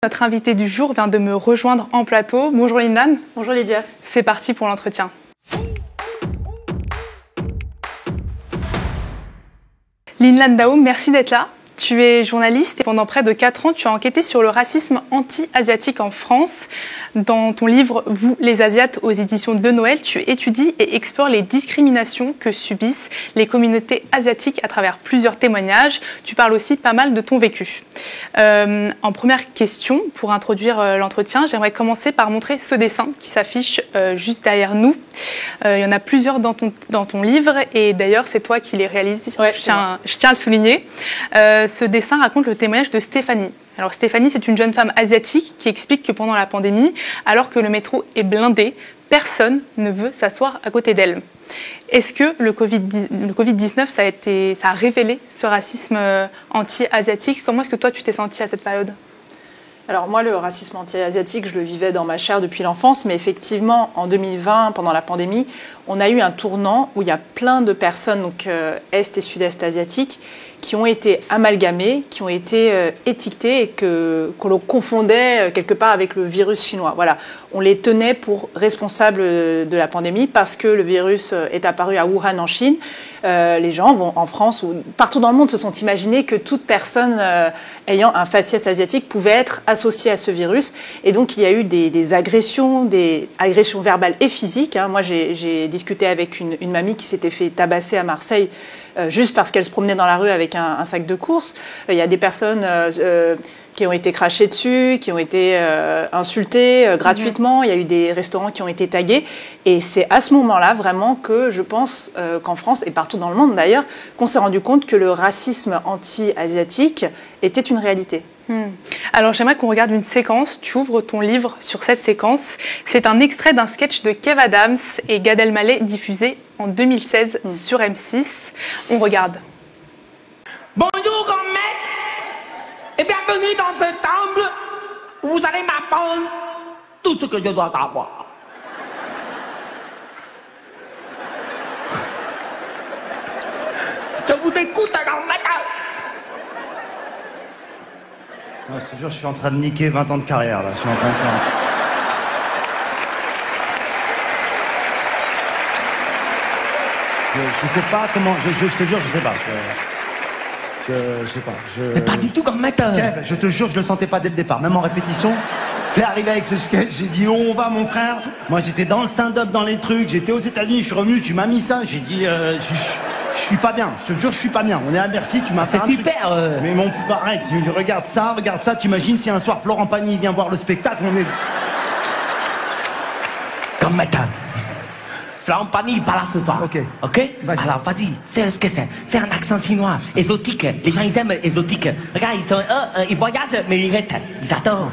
Notre invitée du jour vient de me rejoindre en plateau. Bonjour Lindane. Bonjour Lydia. C'est parti pour l'entretien. Lindane Daoum, merci d'être là. Tu es journaliste et pendant près de 4 ans, tu as enquêté sur le racisme anti-asiatique en France. Dans ton livre « Vous, les Asiates » aux éditions de Noël, tu étudies et explores les discriminations que subissent les communautés asiatiques à travers plusieurs témoignages. Tu parles aussi pas mal de ton vécu. En première question, pour introduire l'entretien, j'aimerais commencer par montrer ce dessin qui s'affiche juste derrière nous. Il y en a plusieurs dans ton livre et d'ailleurs, c'est toi qui les réalises. Ouais, je tiens à le souligner. Ce dessin raconte le témoignage de Stéphanie. Alors Stéphanie, c'est une jeune femme asiatique qui explique que pendant la pandémie, alors que le métro est blindé, personne ne veut s'asseoir à côté d'elle. Est-ce que le Covid-19, ça a révélé ce racisme anti-asiatique? Comment est-ce que toi, tu t'es sentie à cette période? Alors moi, le racisme anti-asiatique, je le vivais dans ma chair depuis l'enfance, mais effectivement, en 2020, pendant la pandémie, on a eu un tournant où il y a plein de personnes, donc Est et Sud-Est asiatiques, qui ont été amalgamées, qui ont été étiquetées et que l'on confondait quelque part avec le virus chinois. Voilà, on les tenait pour responsables de la pandémie parce que le virus est apparu à Wuhan en Chine. Les gens vont en France ou partout dans le monde se sont imaginés que toute personne ayant un faciès asiatique pouvait être associée à ce virus. Et donc il y a eu des agressions verbales et physiques. Moi j'ai discuté avec une mamie qui s'était fait tabasser à Marseille juste parce qu'elle se promenait dans la rue avec un sac de courses. Il y a des personnes qui ont été crachées dessus, qui ont été insultées gratuitement. Il y a eu des restaurants qui ont été tagués. Et c'est à ce moment-là, vraiment, que je pense qu'en France, et partout dans le monde d'ailleurs, qu'on s'est rendu compte que le racisme anti-asiatique était une réalité. Alors j'aimerais qu'on regarde une séquence. Tu ouvres ton livre sur cette séquence. C'est un extrait d'un sketch de Kev Adams et Gad Elmaleh diffusé en 2016 sur M6. On regarde. Bonjour grand maître et bienvenue dans ce temple où vous allez m'apprendre tout ce que je dois savoir. Je vous écoute grand maître. Non, je te jure, je suis en train de niquer 20 ans de carrière, là. Je suis en train de faire... Je sais pas comment... Je te jure, je sais pas. Je sais pas. Mais pas du tout, grand maître. Kev, je te jure, je le sentais pas dès le départ. Même en répétition, t'es arrivé avec ce sketch, j'ai dit, oh, on va, mon frère. Moi, j'étais dans le stand-up, dans les trucs. J'étais aux États-Unis, je suis revenu, tu m'as mis ça. J'ai dit, je suis pas bien, je te jure, je suis pas bien. On est à Bercy, tu m'as fait un truc. C'est super. Mais mon arrête, regarde ça, t'imagines si un soir Florent Pagny vient voir le spectacle, on est... Grand maître. Florent Pagny, pas là ce soir. Ok. Ok? Vas-y. Alors, vas-y, fais ce que c'est. Fais un accent chinois, exotique. Les gens, ils aiment exotique. Regarde, ils voyagent, mais ils restent. Ils adorent.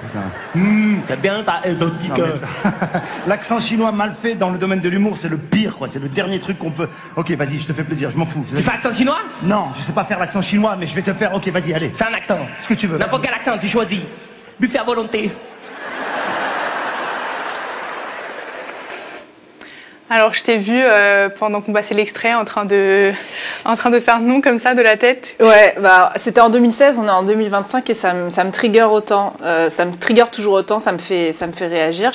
C'est bien ça, exotique. Non, mais... L'accent chinois mal fait dans le domaine de l'humour, c'est le pire, quoi. C'est le dernier truc qu'on peut... Ok, vas-y, je te fais plaisir, je m'en fous. Tu fais accent chinois? Non, je sais pas faire l'accent chinois, mais je vais te faire... Ok, vas-y, allez. Fais un accent. Ce que tu veux. N'importe quel accent, tu choisis. Buffet à volonté. Alors je t'ai vu pendant qu'on passait l'extrait en train de faire non comme ça de la tête. Ouais, bah c'était en 2016, on est en 2025 et ça me trigger autant, ça me trigger toujours autant, ça me fait réagir.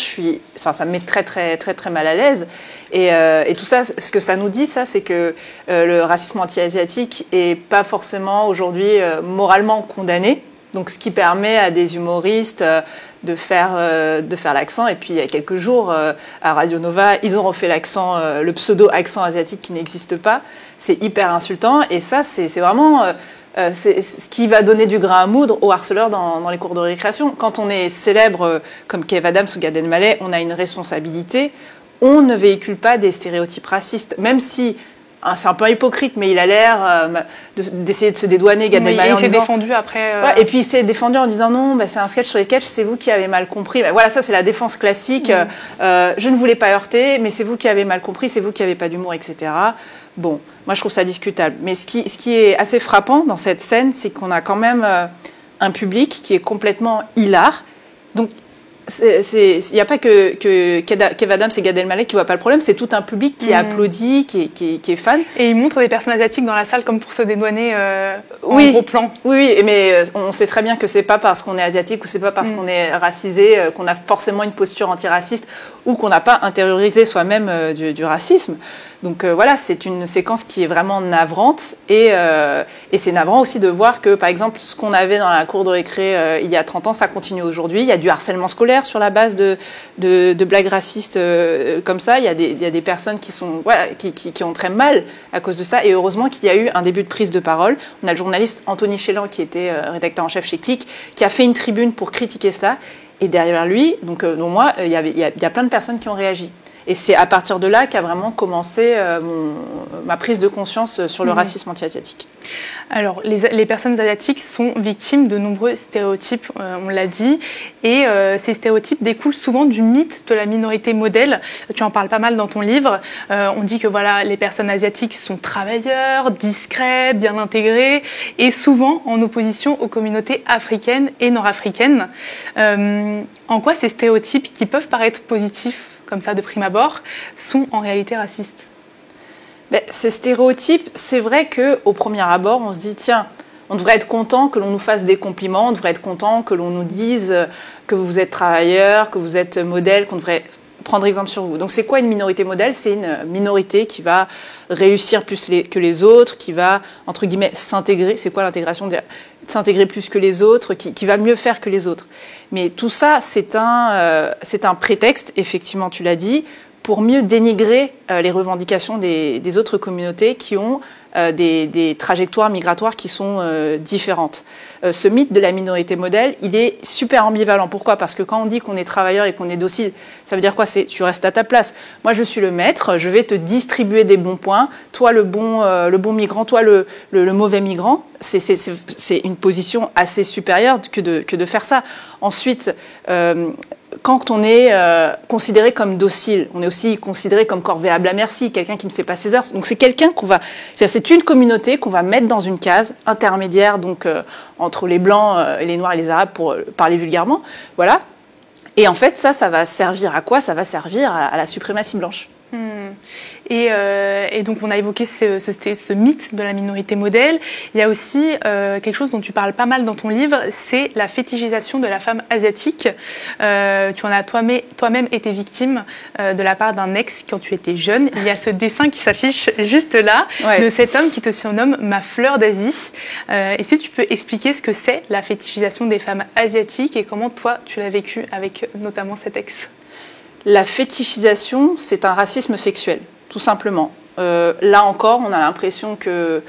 Ça me met très très très très mal à l'aise. Et tout ça, ce que ça nous dit, ça, c'est que le racisme anti-asiatique est pas forcément aujourd'hui moralement condamné. Donc, ce qui permet à des humoristes de faire l'accent. Et puis, il y a quelques jours, à Radio Nova, ils ont refait l'accent, le pseudo-accent asiatique qui n'existe pas. C'est hyper insultant. Et ça, c'est vraiment c'est ce qui va donner du grain à moudre aux harceleurs dans les cours de récréation. Quand on est célèbre comme Kev Adams ou Gad Elmaleh, on a une responsabilité. On ne véhicule pas des stéréotypes racistes, même si... c'est un peu hypocrite, mais il a l'air d'essayer de se dédouaner, Gad Elmaleh, il s'est défendu après. Ouais, et puis il s'est défendu en disant non, c'est un sketch sur les sketchs, c'est vous qui avez mal compris. Voilà, ça c'est la défense classique. Je ne voulais pas heurter, mais c'est vous qui avez mal compris, c'est vous qui n'avez pas d'humour, etc. Bon, moi je trouve ça discutable. Mais ce qui est assez frappant dans cette scène, c'est qu'on a quand même un public qui est complètement hilar. Donc Il n'y a pas que Kev Adams et Gad Elmaleh qui voient pas le problème, c'est tout un public qui applaudit, qui est fan. Et ils montrent des personnes asiatiques dans la salle comme pour se dédouaner en gros plan. Oui, mais on sait très bien que c'est pas parce qu'on est asiatique ou c'est pas parce qu'on est racisé qu'on a forcément une posture antiraciste ou qu'on n'a pas intériorisé soi-même du racisme. Donc voilà, c'est une séquence qui est vraiment navrante et c'est navrant aussi de voir que, par exemple, ce qu'on avait dans la cour de récré il y a 30 ans, ça continue aujourd'hui. Il y a du harcèlement scolaire sur la base de blagues racistes comme ça. Il y a des personnes qui ont très mal à cause de ça et heureusement qu'il y a eu un début de prise de parole. On a le journaliste Anthony Chélan qui était rédacteur en chef chez Click qui a fait une tribune pour critiquer cela et derrière lui, donc moi, il y a plein de personnes qui ont réagi. Et c'est à partir de là qu'a vraiment commencé ma prise de conscience sur le racisme anti-asiatique. Alors, les personnes asiatiques sont victimes de nombreux stéréotypes, on l'a dit, et ces stéréotypes découlent souvent du mythe de la minorité modèle. Tu en parles pas mal dans ton livre. On dit que voilà, les personnes asiatiques sont travailleurs, discrets, bien intégrés, et souvent en opposition aux communautés africaines et nord-africaines. En quoi ces stéréotypes, qui peuvent paraître positifs, comme ça de prime abord, sont en réalité racistes? Ces stéréotypes, c'est vrai qu'au premier abord, on se dit, tiens, on devrait être content que l'on nous fasse des compliments, on devrait être content que l'on nous dise que vous êtes travailleur, que vous êtes modèle, qu'on devrait prendre exemple sur vous. Donc c'est quoi une minorité modèle? C'est une minorité qui va réussir plus que les autres, qui va, entre guillemets, s'intégrer. C'est quoi l'intégration? S'intégrer plus que les autres, qui va mieux faire que les autres. Mais tout ça, c'est un prétexte, effectivement, tu l'as dit, pour mieux dénigrer les revendications des autres communautés qui ont des trajectoires migratoires qui sont différentes. Ce mythe de la minorité modèle, il est super ambivalent. Pourquoi? Parce que quand on dit qu'on est travailleur et qu'on est docile, ça veut dire quoi? C'est tu restes à ta place. Moi, je suis le maître, je vais te distribuer des bons points. Toi, le bon migrant, toi, le mauvais migrant. C'est une position assez supérieure que de faire ça. Ensuite, quand on est considéré comme docile, on est aussi considéré comme corvéable à merci, quelqu'un qui ne fait pas ses heures. Donc c'est quelqu'un c'est une communauté qu'on va mettre dans une case intermédiaire, donc entre les blancs, les noirs et les arabes, pour parler vulgairement. Voilà. Et en fait, ça va servir à quoi? Ça va servir à la suprématie blanche. Et donc on a évoqué ce mythe de la minorité modèle. Il y a aussi quelque chose dont tu parles pas mal dans ton livre, c'est la fétichisation de la femme asiatique. Tu en as toi-même été victime de la part d'un ex quand tu étais jeune. Il y a ce dessin qui s'affiche juste là, de cet homme qui te surnomme ma fleur d'Asie. Est-ce que tu peux expliquer ce que c'est la fétichisation des femmes asiatiques et comment toi tu l'as vécu avec notamment cet ex? La fétichisation, c'est un racisme sexuel, tout simplement. Là encore, on a l'impression que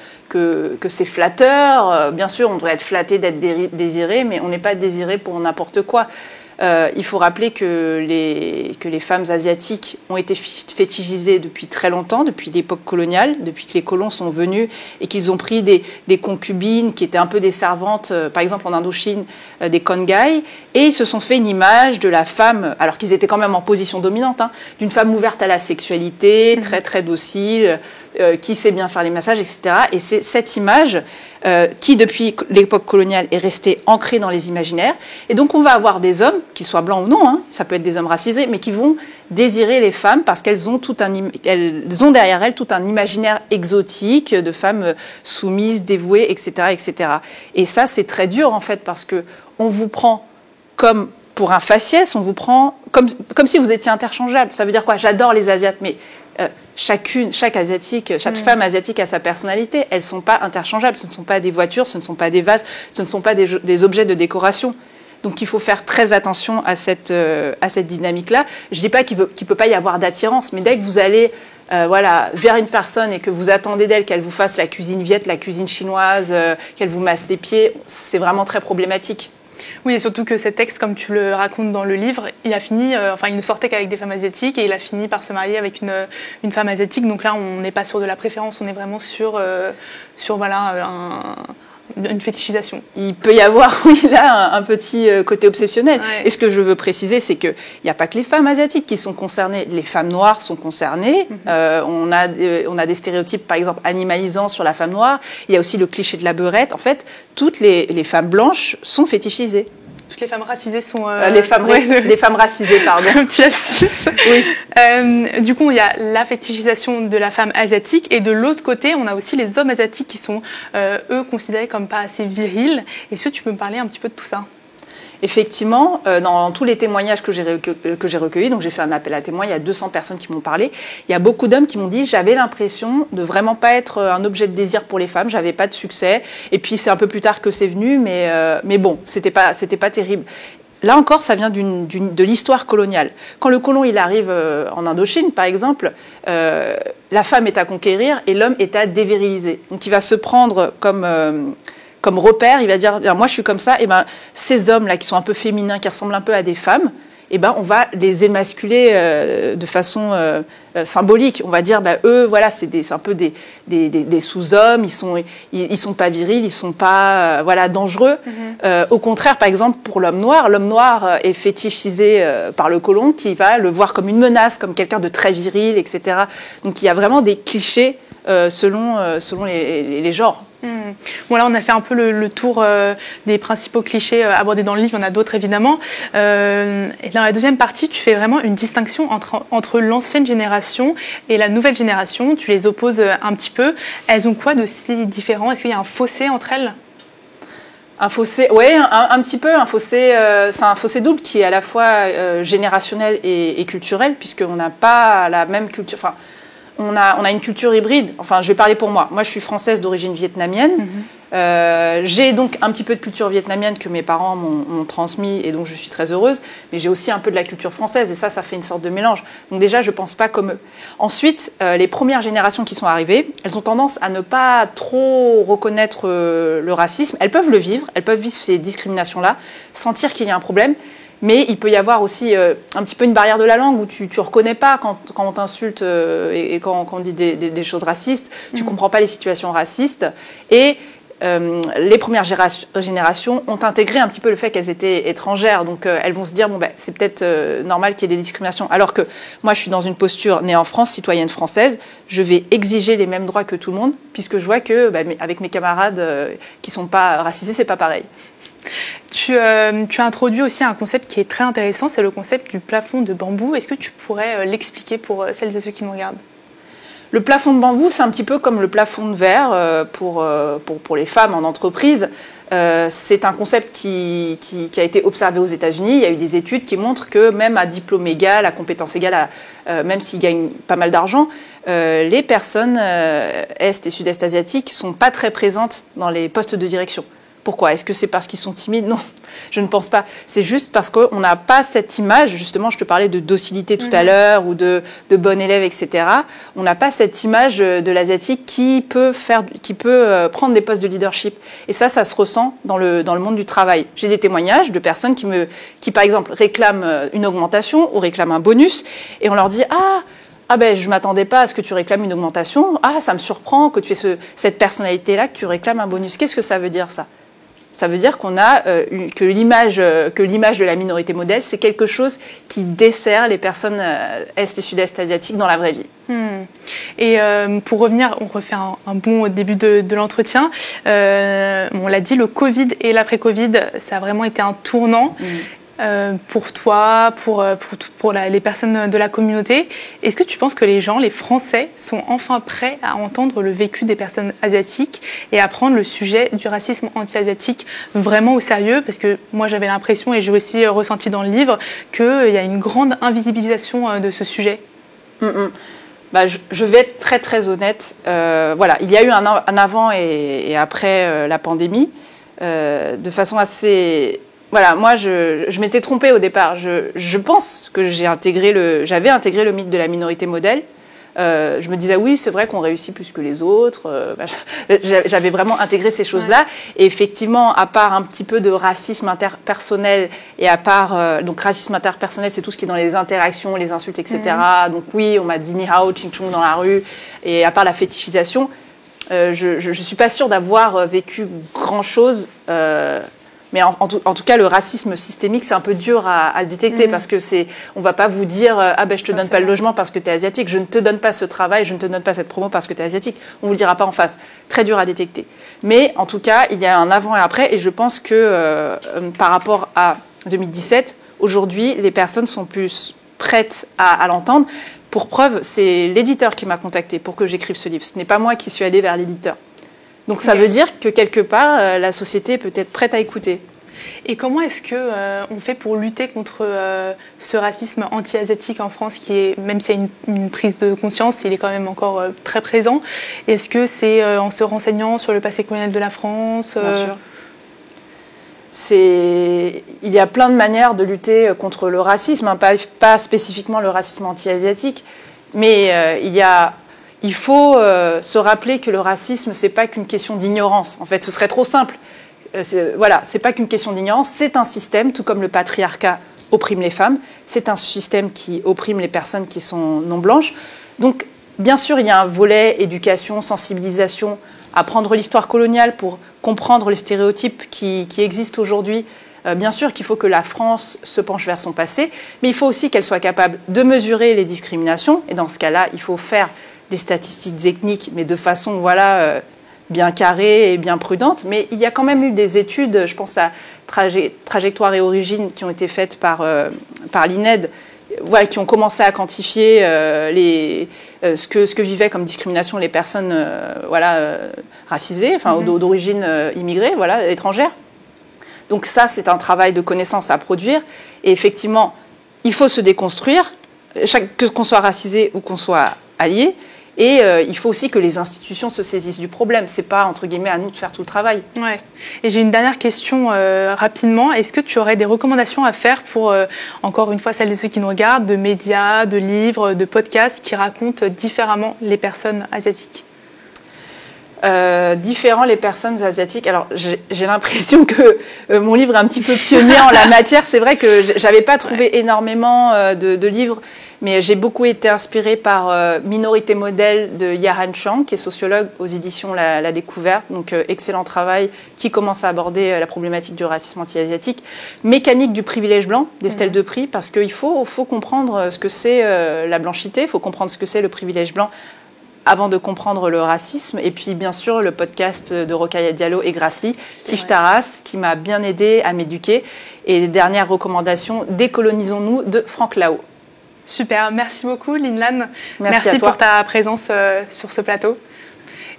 c'est flatteur. Bien sûr, on devrait être flatté d'être désiré, mais on n'est pas désiré pour n'importe quoi. Il faut rappeler que les femmes asiatiques ont été fétichisées depuis très longtemps, depuis l'époque coloniale, depuis que les colons sont venus et qu'ils ont pris des concubines qui étaient un peu des servantes, par exemple en Indochine, des Kongai, et ils se sont fait une image de la femme, alors qu'ils étaient quand même en position dominante, d'une femme ouverte à la sexualité, très très docile, qui sait bien faire les massages, etc. Et c'est cette image qui, depuis l'époque coloniale, est restée ancrée dans les imaginaires. Et donc, on va avoir des hommes, qu'ils soient blancs ou non, ça peut être des hommes racisés, mais qui vont désirer les femmes parce qu'elles ont derrière elles tout un imaginaire exotique de femmes soumises, dévouées, etc., etc. Et ça, c'est très dur, en fait, parce que on vous prend comme pour un faciès, on vous prend comme si vous étiez interchangeable. Ça veut dire quoi? J'adore les Asiates, mais chaque femme asiatique a sa personnalité. Elles ne sont pas interchangeables. Ce ne sont pas des voitures, ce ne sont pas des vases, ce ne sont pas des objets de décoration. Donc il faut faire très attention à cette dynamique-là. Je ne dis pas qu'il ne peut pas y avoir d'attirance, mais dès que vous allez vers une personne et que vous attendez d'elle qu'elle vous fasse la cuisine viette, la cuisine chinoise, qu'elle vous masse les pieds, c'est vraiment très problématique. Oui, et surtout que cet ex, comme tu le racontes dans le livre, il ne sortait qu'avec des femmes asiatiques et il a fini par se marier avec une femme asiatique. Donc là, on n'est pas sur de la préférence, on est vraiment sur une fétichisation. Il peut y avoir, un petit côté obsessionnel. Ouais. Et ce que je veux préciser, c'est qu'il n'y a pas que les femmes asiatiques qui sont concernées. Les femmes noires sont concernées. On a des stéréotypes, par exemple, animalisants sur la femme noire. Il y a aussi le cliché de la beurette. En fait, toutes les femmes blanches sont fétichisées. toutes les femmes racisées sont... les femmes racisées, pardon. Petit lapsus. Oui. Du coup, il y a la fétichisation de la femme asiatique et de l'autre côté, on a aussi les hommes asiatiques qui sont, eux, considérés comme pas assez virils. Est-ce que tu peux me parler un petit peu de tout ça ? Effectivement, dans tous les témoignages que j'ai recueillis, donc j'ai fait un appel à témoins, il y a 200 personnes qui m'ont parlé, il y a beaucoup d'hommes qui m'ont dit « j'avais l'impression de vraiment pas être un objet de désir pour les femmes, j'avais pas de succès, et puis c'est un peu plus tard que c'est venu, mais bon, c'était pas terrible ». Là encore, ça vient de l'histoire coloniale. Quand le colon il arrive en Indochine, par exemple, la femme est à conquérir et l'homme est à déviriliser. Donc il va se prendre comme repère, il va dire moi je suis comme ça, et ben ces hommes là qui sont un peu féminins, qui ressemblent un peu à des femmes, et ben on va les émasculer de façon symbolique. On va dire eux voilà c'est un peu des sous-hommes, ils sont pas virils, ils sont pas voilà dangereux. Au contraire, par exemple pour l'homme noir est fétichisé par le colon qui va le voir comme une menace, comme quelqu'un de très viril, etc. Donc il y a vraiment des clichés selon les genres. Bon, là, on a fait un peu le tour des principaux clichés abordés dans le livre. Il y en a d'autres, évidemment. Et dans la deuxième partie, tu fais vraiment une distinction entre l'ancienne génération et la nouvelle génération. Tu les opposes un petit peu. Elles ont quoi de si différent ? Est-ce qu'il y a un fossé entre elles ? Un fossé, oui, un petit peu. Un fossé, c'est un fossé double qui est à la fois générationnel et culturel, puisqu'on n'a pas la même culture. Enfin, on a une culture hybride. Enfin, je vais parler pour moi. Moi, je suis française d'origine vietnamienne. J'ai donc un petit peu de culture vietnamienne que mes parents m'ont transmis et donc je suis très heureuse. Mais j'ai aussi un peu de la culture française et ça fait une sorte de mélange. Donc déjà, je pense pas comme eux. Ensuite, les premières générations qui sont arrivées, elles ont tendance à ne pas trop reconnaître le racisme. Elles peuvent le vivre, elles peuvent vivre ces discriminations-là, sentir qu'il y a un problème. Mais il peut y avoir aussi un petit peu une barrière de la langue où tu ne reconnais pas quand on t'insulte et quand on dit des choses racistes. Tu ne comprends pas les situations racistes. Et les premières générations ont intégré un petit peu le fait qu'elles étaient étrangères. Donc elles vont se dire, c'est peut-être normal qu'il y ait des discriminations. Alors que moi, je suis dans une posture née en France, citoyenne française. Je vais exiger les mêmes droits que tout le monde puisque je vois que avec mes camarades qui ne sont pas racisés, ce n'est pas pareil. Tu as introduit aussi un concept qui est très intéressant, c'est le concept du plafond de bambou. Est-ce que tu pourrais l'expliquer pour celles et ceux qui nous regardent ? Le plafond de bambou, c'est un petit peu comme le plafond de verre pour les femmes en entreprise. C'est un concept qui a été observé aux États-Unis. Il y a eu des études qui montrent que même à diplôme égal, à compétence égale, même s'ils gagnent pas mal d'argent, les personnes est et sud-est asiatiques sont pas très présentes dans les postes de direction. Pourquoi ? Est-ce que c'est parce qu'ils sont timides ? Non, je ne pense pas. C'est juste parce qu'on n'a pas cette image, justement, je te parlais de docilité tout à l'heure, ou de bon élève, etc. On n'a pas cette image de l'asiatique qui peut prendre des postes de leadership. Et ça se ressent dans le monde du travail. J'ai des témoignages de personnes qui par exemple, réclament une augmentation ou réclament un bonus, et on leur dit « Ah ben, je m'attendais pas à ce que tu réclames une augmentation. Ah, ça me surprend que tu aies cette personnalité-là, que tu réclames un bonus. » Qu'est-ce que ça veut dire, ça ? Ça veut dire qu'on a que l'image de la minorité modèle, c'est quelque chose qui dessert les personnes est et sud-est asiatiques dans la vraie vie. Et pour revenir, on refait un bon début de l'entretien. On l'a dit, le Covid et l'après-Covid, ça a vraiment été un tournant. Pour toi, pour les personnes de la communauté. Est-ce que tu penses que les Français, sont enfin prêts à entendre le vécu des personnes asiatiques et à prendre le sujet du racisme anti-asiatique vraiment au sérieux ? Parce que moi, j'avais l'impression, et j'ai aussi ressenti dans le livre, qu'il y a une grande invisibilisation de ce sujet. Je vais être très, très honnête. Voilà, il y a eu un avant et après la pandémie, de façon assez... Voilà, moi, je m'étais trompée au départ. Je pense que j'avais intégré le mythe de la minorité modèle. Je me disais, oui, c'est vrai qu'on réussit plus que les autres. J'avais vraiment intégré ces choses-là. Et effectivement, à part un petit peu de racisme interpersonnel, et à part... donc, racisme interpersonnel, c'est tout ce qui est dans les interactions, les insultes, etc. Donc, oui, on m'a dit ni hao, ching chong dans la rue. Et à part la fétichisation, je ne suis pas sûre d'avoir vécu grand-chose... Mais en tout cas, le racisme systémique, c'est un peu dur à le détecter parce que on va pas vous dire je te donne pas le logement parce que tu es asiatique, je ne te donne pas ce travail, je ne te donne pas cette promo parce que tu es asiatique. On vous le dira pas en face. Très dur à détecter. Mais en tout cas, il y a un avant et après, et je pense que par rapport à 2017, aujourd'hui, les personnes sont plus prêtes à l'entendre. Pour preuve, c'est l'éditeur qui m'a contactée pour que j'écrive ce livre. Ce n'est pas moi qui suis allée vers l'éditeur. Donc ça veut dire que quelque part, la société peut être prête à écouter. Et comment est-ce qu'on fait pour lutter contre ce racisme anti-asiatique en France qui est, même s'il y a une prise de conscience, il est quand même encore très présent. Est-ce que c'est en se renseignant sur le passé colonial de la France Bien sûr. Il y a plein de manières de lutter contre le racisme, hein, pas spécifiquement le racisme anti-asiatique, mais il faut se rappeler que le racisme, c'est pas qu'une question d'ignorance. En fait, ce serait trop simple. C'est pas qu'une question d'ignorance, c'est un système, tout comme le patriarcat opprime les femmes, c'est un système qui opprime les personnes qui sont non blanches. Donc, bien sûr, il y a un volet éducation, sensibilisation, apprendre l'histoire coloniale pour comprendre les stéréotypes qui existent aujourd'hui. Bien sûr qu'il faut que la France se penche vers son passé, mais il faut aussi qu'elle soit capable de mesurer les discriminations. Et dans ce cas-là, il faut faire des statistiques ethniques, mais de façon bien carrée et bien prudente. Mais il y a quand même eu des études, je pense à Trajectoire et Origine, qui ont été faites par l'INED, qui ont commencé à quantifier ce que vivaient comme discrimination les personnes racisées, d'origine immigrée, étrangère. Donc ça, c'est un travail de connaissance à produire. Et effectivement, il faut se déconstruire, qu'on soit racisé ou qu'on soit allié. Et il faut aussi que les institutions se saisissent du problème. C'est pas, entre guillemets, à nous de faire tout le travail. Ouais. Et j'ai une dernière question rapidement. Est-ce que tu aurais des recommandations à faire pour, encore une fois, celles et ceux qui nous regardent, de médias, de livres, de podcasts qui racontent différemment les personnes asiatiques ? Différents les personnes asiatiques. Alors, j'ai l'impression que mon livre est un petit peu pionnier en la matière. C'est vrai que j'avais pas trouvé énormément de livres, mais j'ai beaucoup été inspirée par Minorité modèle de Yahan Chang, qui est sociologue aux éditions La Découverte. Donc, excellent travail qui commence à aborder la problématique du racisme anti-asiatique. Mécanique du privilège blanc d'Estelle Depris, parce qu'il faut comprendre ce que c'est la blanchité, il faut comprendre ce que c'est le privilège blanc avant de comprendre le racisme. Et puis, bien sûr, le podcast de Rokhaya Diallo et Grassley, Kif Taras, qui m'a bien aidée à m'éduquer. Et dernière recommandation, Décolonisons-nous de Franck Lao. Super, merci beaucoup Lin-Lan. Merci pour ta présence sur ce plateau.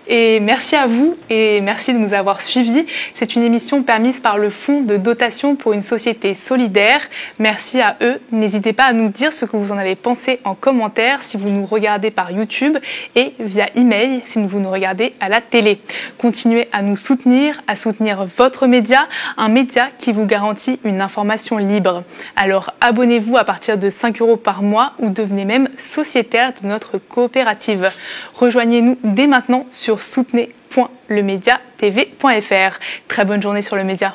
Et merci à vous et merci de nous avoir suivis. C'est une émission permise par le Fonds de dotation pour une société solidaire. Merci à eux. N'hésitez pas à nous dire ce que vous en avez pensé en commentaire si vous nous regardez par YouTube et via email si vous nous regardez à la télé. Continuez à nous soutenir, à soutenir votre média, un média qui vous garantit une information libre. Alors abonnez-vous à partir de 5 € par mois ou devenez même sociétaire de notre coopérative. Rejoignez-nous dès maintenant sur soutenez.lemediatv.fr. Très bonne journée sur le média.